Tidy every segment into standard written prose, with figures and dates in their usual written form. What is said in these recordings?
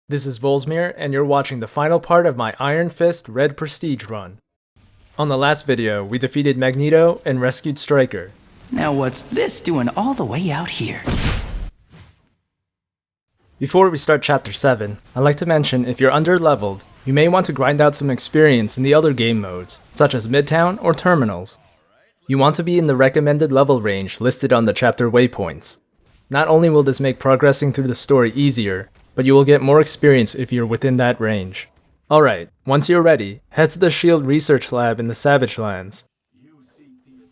This is Volzmir, and you're watching the final part of my Iron Fist Red Prestige run. On the last video, we defeated Magneto and rescued Stryker. Now what's this doing all the way out here? Before we start Chapter 7, I'd like to mention if you're under-leveled, you may want to grind out some experience in the other game modes, such as Midtown or Terminals. You want to be in the recommended level range listed on the chapter waypoints. Not only will this make progressing through the story easier, but you will get more experience if you're within that range. Alright, once you're ready, head to the SHIELD research lab in the Savage Lands.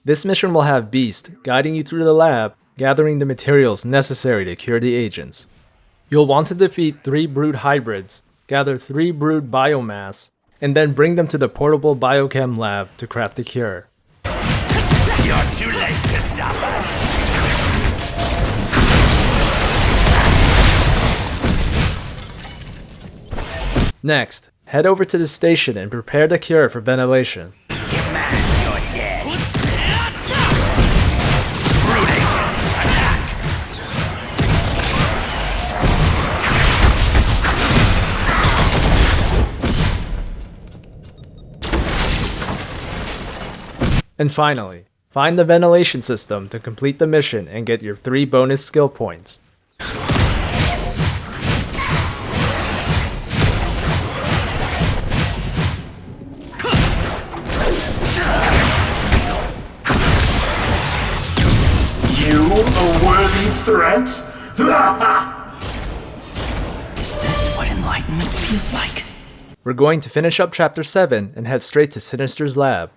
This mission will have Beast guiding you through the lab, gathering the materials necessary to cure the agents. You'll want to defeat 3 brood hybrids, gather 3 brood biomass, and then bring them to the portable biochem lab to craft a cure. You're too late to stop us! Next, head over to the station and prepare the cure for ventilation. Get mad, you're dead! Brood agents, attack! And finally, find the ventilation system to complete the mission and get your 3 bonus skill points. A worthy threat? Is this what enlightenment feels like? We're going to finish up Chapter 7 and head straight to Sinister's lab.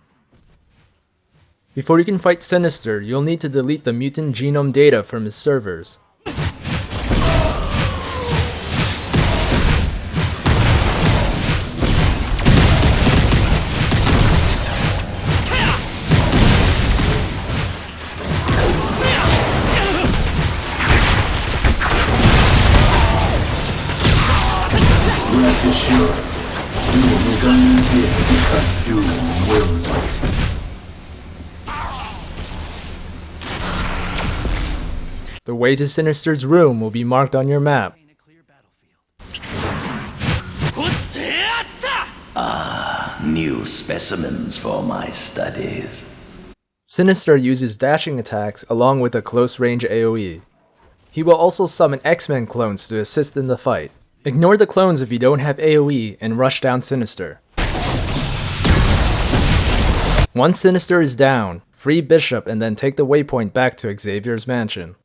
Before you can fight Sinister, you'll need to delete the mutant genome data from his servers. Rest assured, Doom is only here because Doom wills it. The way to Sinister's room will be marked on your map. New specimens for my studies. Sinister uses dashing attacks along with a close-range AoE. He will also summon X-Men clones to assist in the fight. Ignore the clones if you don't have AoE and rush down Sinister. Once Sinister is down, free Bishop and then take the waypoint back to Xavier's mansion.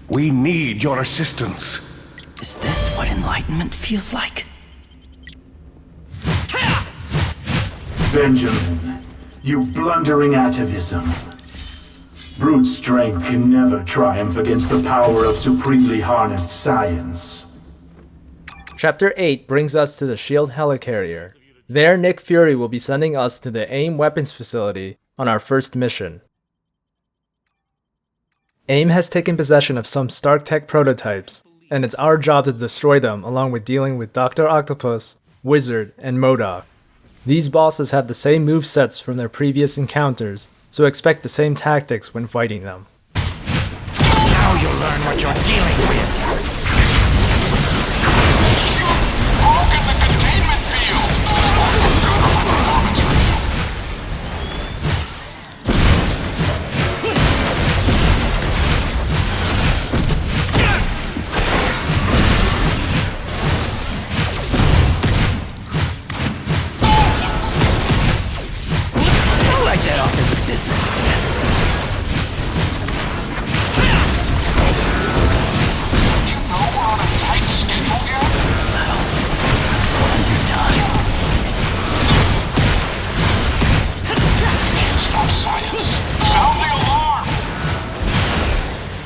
We need your assistance. Is this what enlightenment feels like? Benjamin, you blundering atavism. Brute strength can never triumph against the power of supremely harnessed science. Chapter 8 brings us to the SHIELD helicarrier. There, Nick Fury will be sending us to the AIM weapons facility on our first mission. AIM has taken possession of some Stark Tech prototypes, and it's our job to destroy them along with dealing with Dr. Octopus, Wizard, and MODOK. These bosses have the same movesets from their previous encounters, so expect the same tactics when fighting them. Now you'll learn what you're dealing with.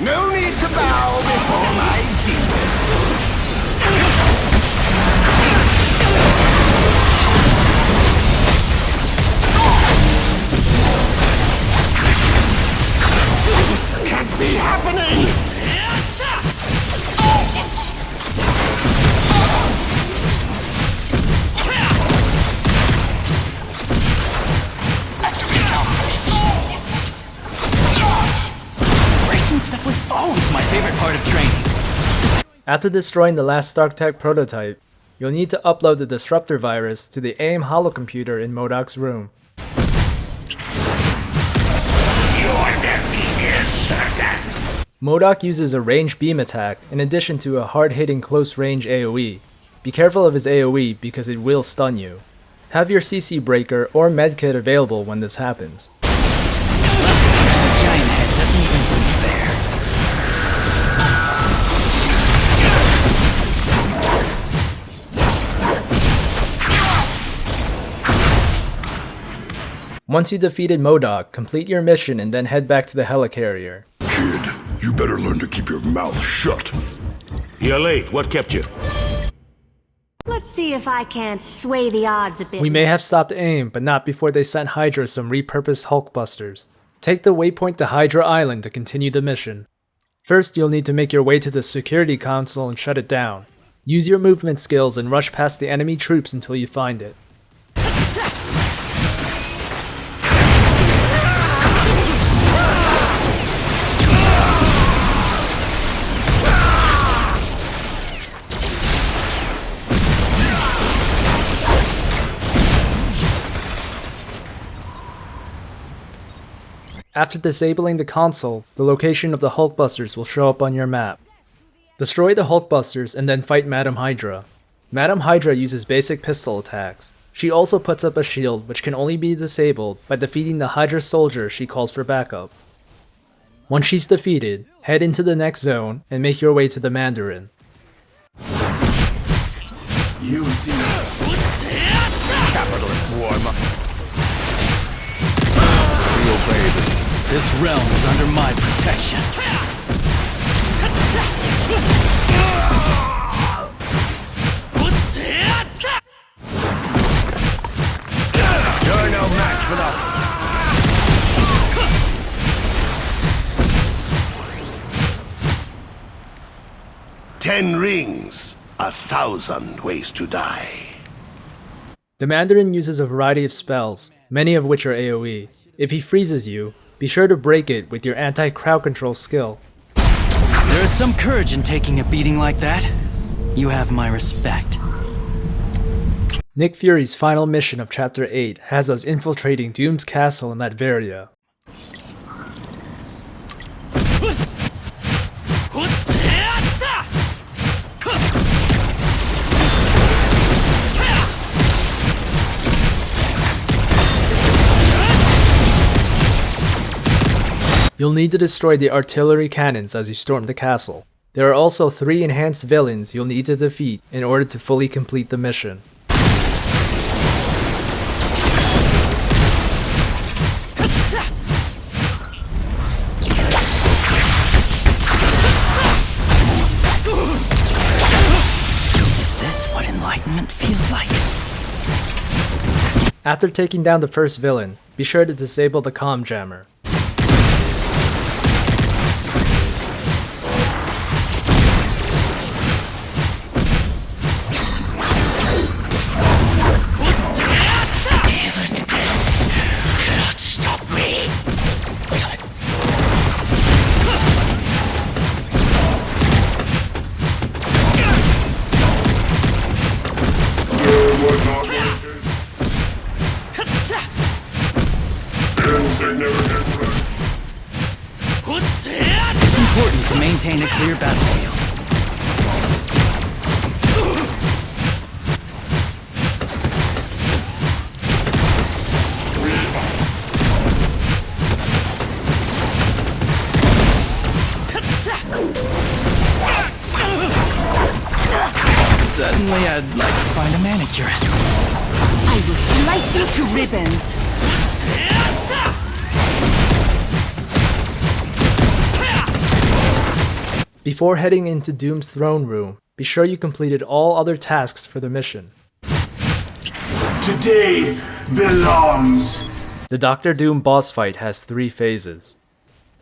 No need to bow before my genius. This can't be happening! stuff was always my favorite part of training. After destroying the last StarkTech prototype, you'll need to upload the disruptor virus to the AIM holocomputer in MODOK's room. MODOK uses a ranged beam attack in addition to a hard-hitting close-range AoE. Be careful of his AoE because it will stun you. Have your CC breaker or medkit available when this happens. The giant head doesn't even seem fair. Once you defeated MODOK, complete your mission and then head back to the helicarrier. Kid, you better learn to keep your mouth shut. You're late. What kept you? Let's see if I can't sway the odds a bit. We may have stopped AIM, but not before they sent Hydra some repurposed Hulkbusters. Take the waypoint to Hydra Island to continue the mission. First, you'll need to make your way to the security console and shut it down. Use your movement skills and rush past the enemy troops until you find it. After disabling the console, the location of the Hulkbusters will show up on your map. Destroy the Hulkbusters and then fight Madam Hydra. Madam Hydra uses basic pistol attacks. She also puts up a shield which can only be disabled by defeating the Hydra soldier she calls for backup. Once she's defeated, head into the next zone and make your way to the Mandarin. You see Capitalist warm-up. We obey this. This realm is under my protection. You're no match for that. 10 rings, 1,000 ways to die. The Mandarin uses a variety of spells, many of which are AoE. If he freezes you, be sure to break it with your anti-crowd control skill. There is some courage in taking a beating like that. You have my respect. Nick Fury's final mission of Chapter 8 has us infiltrating Doom's castle in Latveria. You'll need to destroy the artillery cannons as you storm the castle. There are also 3 enhanced villains you'll need to defeat in order to fully complete the mission. Is this what enlightenment feels like? After taking down the first villain, be sure to disable the comm jammer. It's important to maintain a clear battlefield. Suddenly, I'd like to find a manicurist. I will slice you to ribbons. Before heading into Doom's throne room, be sure you completed all other tasks for the mission. today belongs. The Doctor Doom boss fight has 3 phases.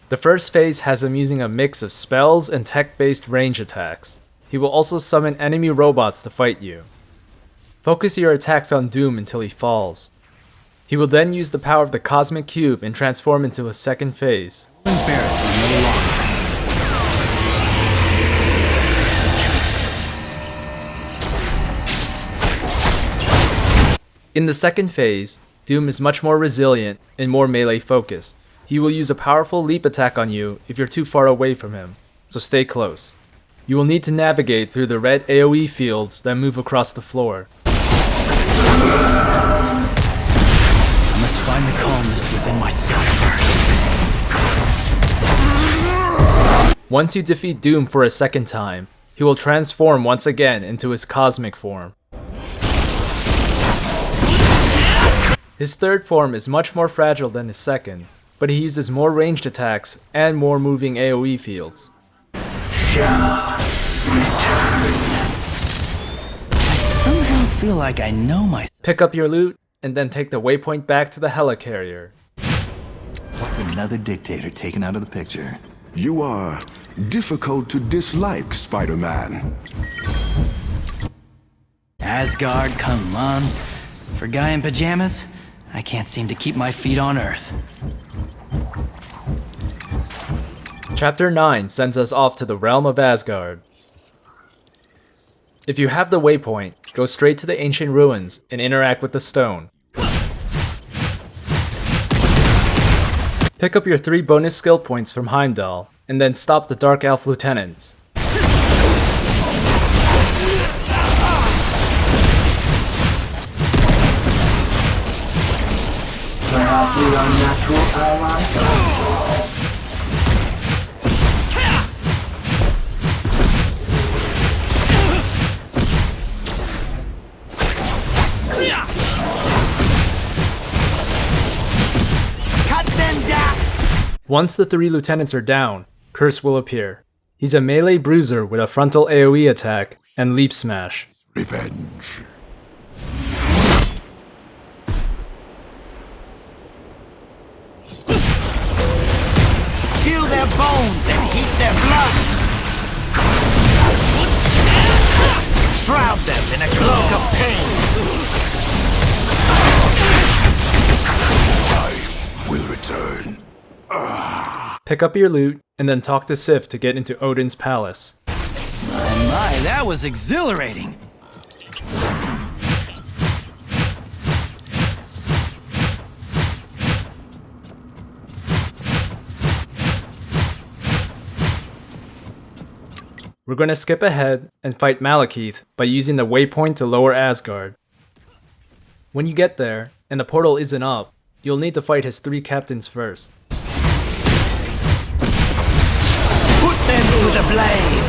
The first phase has him using a mix of spells and tech-based range attacks. He will also summon enemy robots to fight you. Focus your attacks on Doom until he falls. He will then use the power of the Cosmic Cube and transform into a second phase. Embarrassing no longer. In the second phase, Doom is much more resilient and more melee focused. He will use a powerful leap attack on you if you're too far away from him, so stay close. You will need to navigate through the red AoE fields that move across the floor. I must find the calmness within myself first. Once you defeat Doom for a second time, he will transform once again into his cosmic form. His third form is much more fragile than his second, but he uses more ranged attacks and more moving AoE fields. I somehow feel like I know myself. Pick up your loot, and then take the waypoint back to the helicarrier. What's another dictator taken out of the picture? You are difficult to dislike, Spider-Man. Asgard, come on. For a guy in pajamas, I can't seem to keep my feet on Earth. Chapter 9 sends us off to the realm of Asgard. If you have the waypoint, go straight to the ancient ruins and interact with the stone. Pick up your 3 bonus skill points from Heimdall, and then stop the Dark Elf lieutenants. Perhaps we are natural allies? Cut them down! Once the 3 lieutenants are down, Curse will appear. He's a melee bruiser with a frontal AoE attack and leap smash. Revenge. Chill their bones and heat their blood! Shroud them in a cloak of pain! I will return. Pick up your loot, and then talk to Sif to get into Odin's palace. My, that was exhilarating. We're gonna skip ahead and fight Malekith by using the waypoint to lower Asgard. When you get there, and the portal isn't up, you'll need to fight his 3 captains first. Put them to the blade!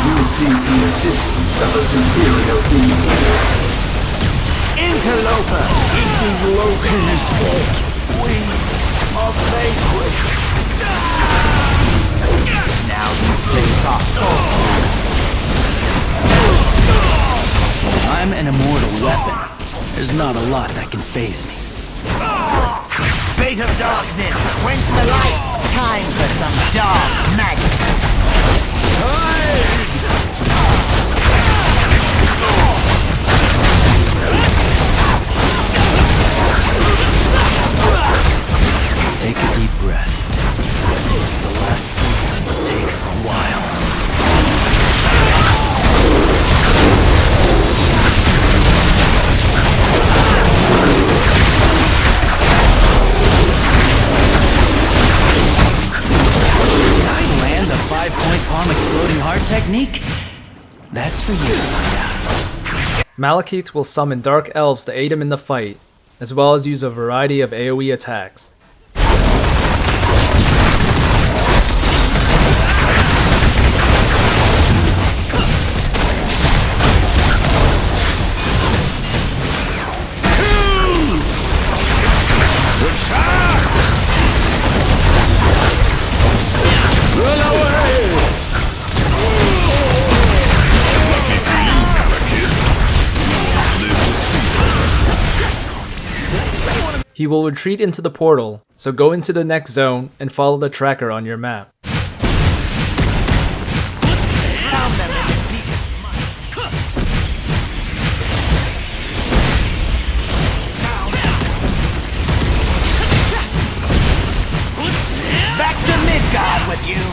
You seek the assistance of a superior being. Interloper! This is Loki's fault! We are vanquished! Now you place our soul. I'm an immortal weapon. There's not a lot that can faze me. Spate of darkness, quench the light! Time for some dark magic! Take a deep breath. It's the last breath you'll take for a while. Did I land the 5-point palm exploding heart technique? That's for you to find out. Malekith will summon dark elves to aid him in the fight, as well as use a variety of AoE attacks. He will retreat into the portal, so go into the next zone and follow the tracker on your map. Back to Midgard with you!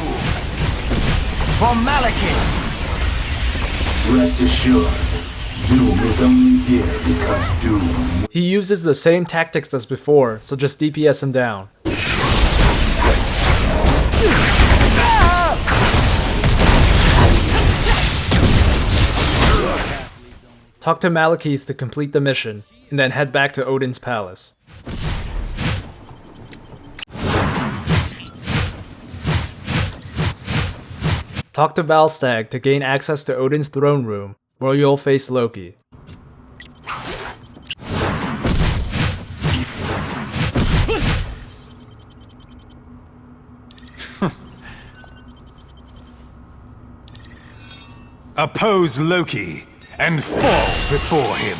For Malekith! Rest assured, Doom is only here because Doom. He uses the same tactics as before, so just DPS him down. Talk to Malekith to complete the mission, and then head back to Odin's palace. Talk to Valstag to gain access to Odin's throne room, where you'll face Loki. Oppose Loki and fall before him.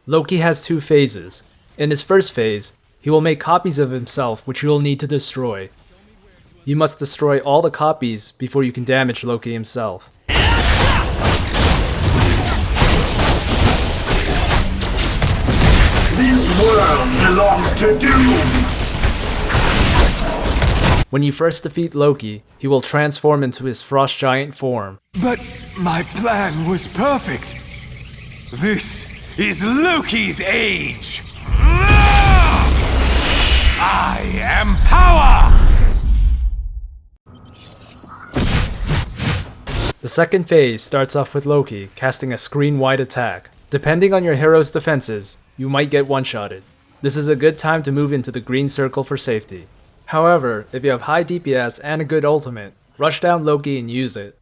Loki has two phases. In his first phase, he will make copies of himself which you will need to destroy. You must destroy all the copies before you can damage Loki himself. This world belongs to Doom! When you first defeat Loki, he will transform into his frost giant form. But my plan was perfect. This is Loki's age. I am power! The second phase starts off with Loki casting a screen-wide attack. Depending on your hero's defenses, you might get one-shotted. This is a good time to move into the green circle for safety. However, if you have high DPS and a good ultimate, rush down Loki and use it.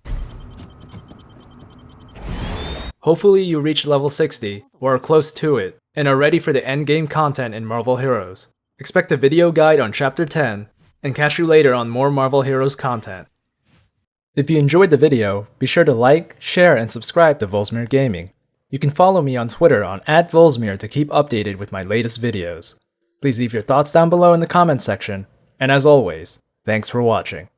Hopefully you reach level 60, or are close to it, and are ready for the endgame content in Marvel Heroes. Expect a video guide on Chapter 10, and catch you later on more Marvel Heroes content. If you enjoyed the video, be sure to like, share, and subscribe to Volzmir Gaming. You can follow me on Twitter on @Volzmir to keep updated with my latest videos. Please leave your thoughts down below in the comments section, and as always, thanks for watching.